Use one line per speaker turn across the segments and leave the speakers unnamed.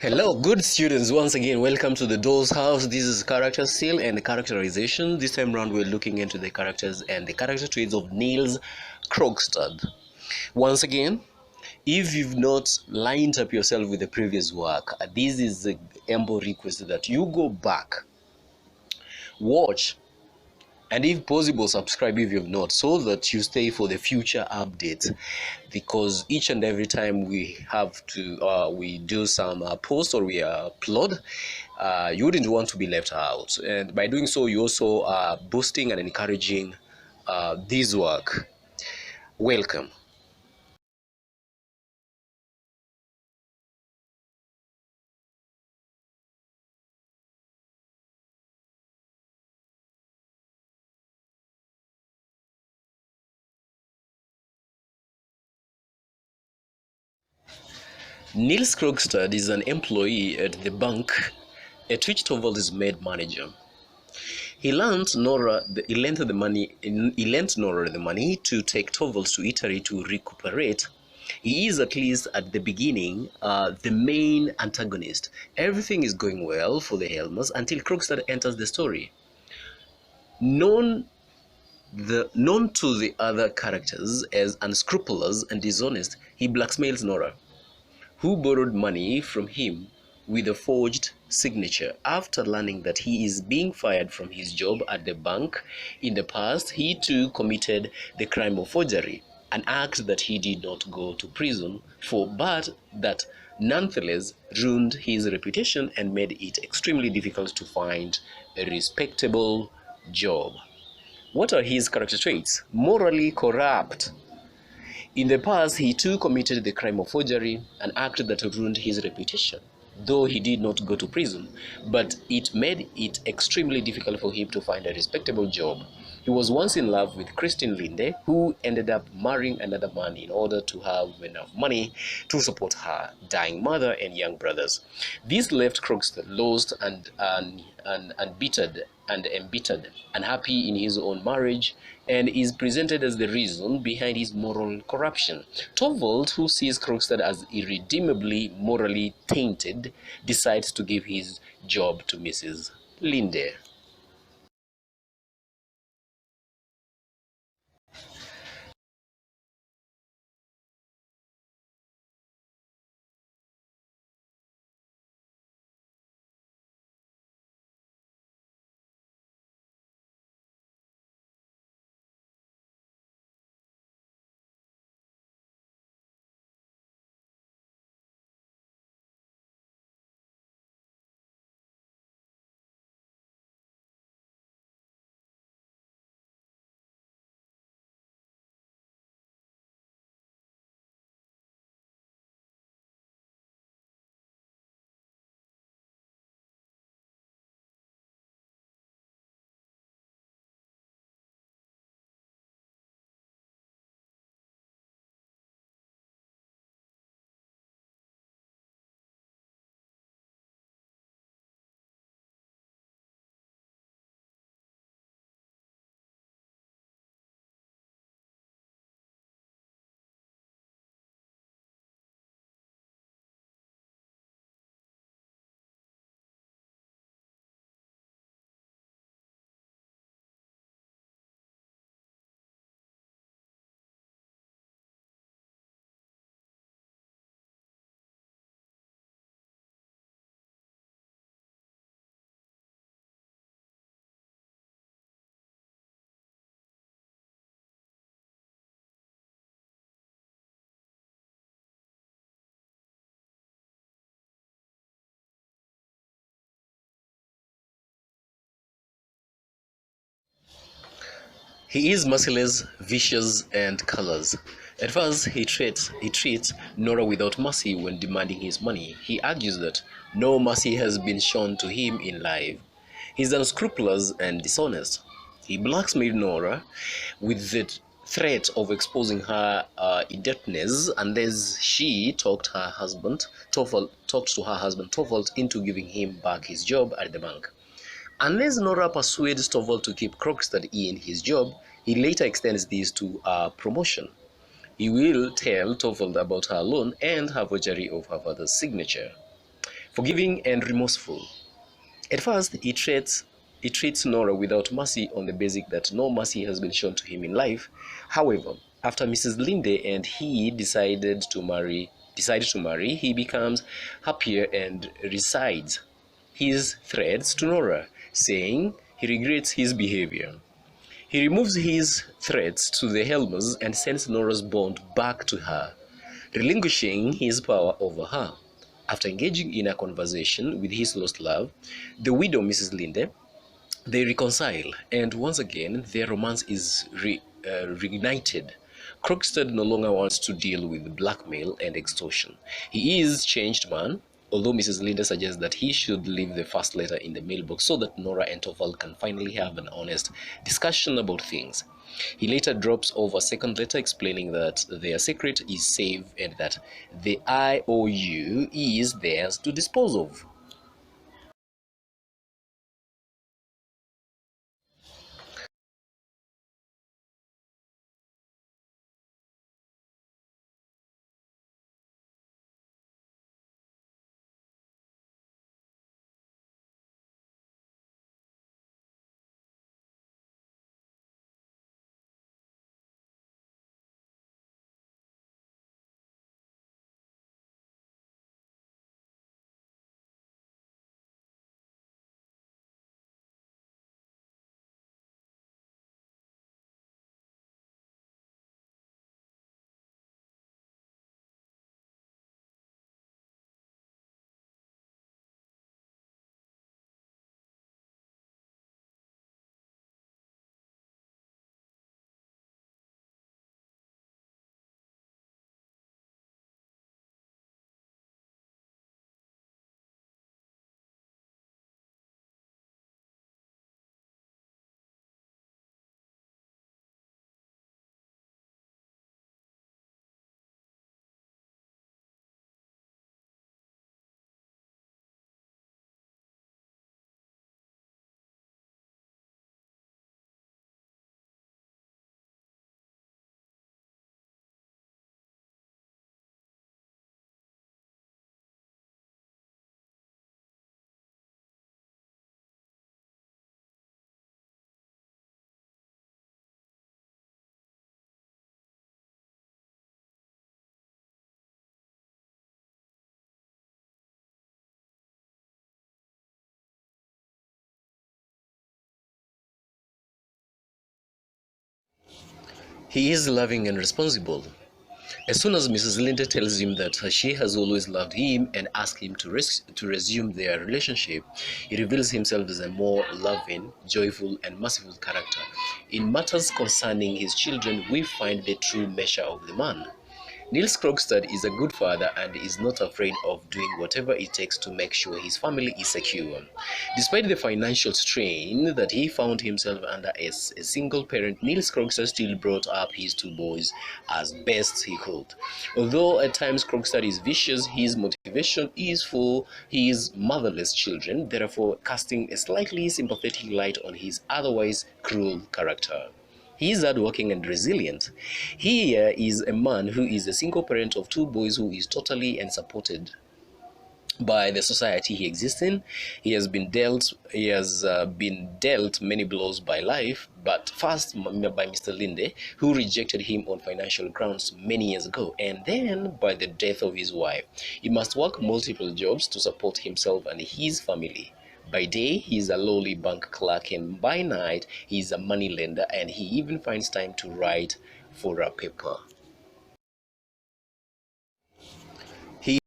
Hello, good students. Once again, welcome to the Doll's House. This is character seal and characterization. This time around, we're looking into the characters and the character traits of Niels Krogstad. Once again, if you've not lined up yourself with the previous work, this is a humble request that you go back, watch, and if possible subscribe if you've not, so that you stay for the future updates, because each and every time we have to we do some post or we upload, you wouldn't want to be left out, and by doing so you also are boosting and encouraging this work. Welcome. Niels Krogstad is an employee at the bank at which Torvald is made manager. He lent Nora the money to take Torvald to Italy to recuperate. He is, at least at the beginning, the main antagonist. Everything is going well for the Helmers until Krogstad enters the story. Known to the other characters as unscrupulous and dishonest, he blackmails Nora, who borrowed money from him with a forged signature. After learning that he is being fired from his job at the bank in the past, he too committed the crime of forgery, an act that he did not go to prison for, but that nonetheless ruined his reputation and made it extremely difficult to find a respectable job. What are his character traits? Morally corrupt. In the past, he too committed the crime of forgery, an act that ruined his reputation, though he did not go to prison, but it made it extremely difficult for him to find a respectable job. He was once in love with Christine Linde, who ended up marrying another man in order to have enough money to support her dying mother and young brothers. This left Krogstad lost and embittered, unhappy in his own marriage, and is presented as the reason behind his moral corruption. Torvald, who sees Krogstad as irredeemably morally tainted, decides to give his job to Mrs. Linde. He is merciless, vicious, and callous. At first, he treats Nora without mercy when demanding his money. He argues that no mercy has been shown to him in life. He is unscrupulous and dishonest. He blackmailed Nora with the threat of exposing her indebtedness unless she talked to her husband Torvald into giving him back his job at the bank. Unless Nora persuades Torvald to keep Krogstad in his job, he later extends this to a promotion. He will tell Torvald about her loan and her forgery of her father's signature. forgiving and remorseful. At first, he treats Nora without mercy on the basis that no mercy has been shown to him in life. However, after Mrs. Linde and he decided to marry, he becomes happier and recites his threats to Nora, saying he regrets his behavior. He removes his threats to the Helmers and sends Nora's bond back to her, relinquishing his power over her. After engaging in a conversation with his lost love, the widow Mrs. Linde, they reconcile, and once again their romance is reignited. Krogstad no longer wants to deal with blackmail and extortion. He is changed man, although Mrs. Linde suggests that he should leave the first letter in the mailbox so that Nora and Torvald can finally have an honest discussion about things. He later drops off a second letter explaining that their secret is safe and that the IOU is theirs to dispose of. He is loving and responsible. As soon as Mrs. Linde tells him that she has always loved him and asks him to resume their relationship, he reveals himself as a more loving, joyful, and merciful character. In matters concerning his children, we find the true measure of the man. Niels Krogstad is a good father and is not afraid of doing whatever it takes to make sure his family is secure. Despite the financial strain that he found himself under as a single parent, Niels Krogstad still brought up his two boys as best he could. Although at times Krogstad is vicious, his motivation is for his motherless children, therefore casting a slightly sympathetic light on his otherwise cruel character. He is hardworking and resilient. He is a man who is a single parent of two boys who is totally and supported by the society he exists in. He has been dealt many blows by life, but first by Mr. Linde, who rejected him on financial grounds many years ago, and then by the death of his wife. He must work multiple jobs to support himself and his family. By day, he is a lowly bank clerk, and by night, he is a money lender, and he even finds time to write for a paper. He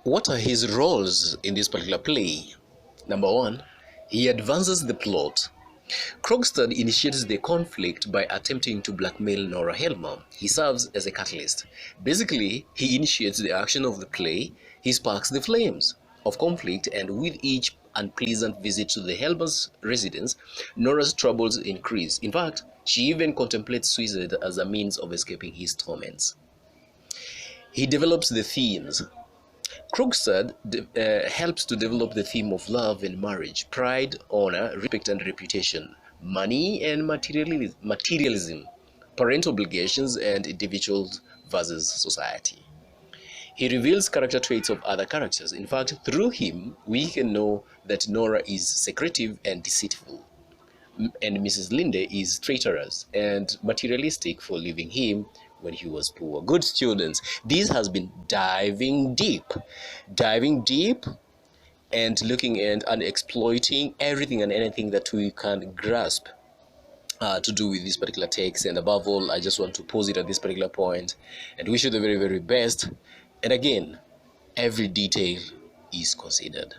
What are his roles in this particular play? Number one, he advances the plot. Krogstad initiates the conflict by attempting to blackmail Nora Helmer. He serves as a catalyst. Basically, he initiates the action of the play, he sparks the flames of conflict, and with each unpleasant visit to the Helmer's residence, Nora's troubles increase. In fact, she even contemplates suicide as a means of escaping his torments. He develops the themes. Krogstad helps to develop the theme of love and marriage, pride, honor, respect and reputation, money and materialism, parent obligations and individuals versus society. He reveals character traits of other characters. In fact, through him, we can know that Nora is secretive and deceitful, and Mrs. Linde is traitorous and materialistic for leaving him when he was poor. Good students, this has been diving deep and looking at and exploiting everything and anything that we can grasp to do with this particular text. And above all, I just want to pause it at this particular point and wish you the very, very best. And again, every detail is considered.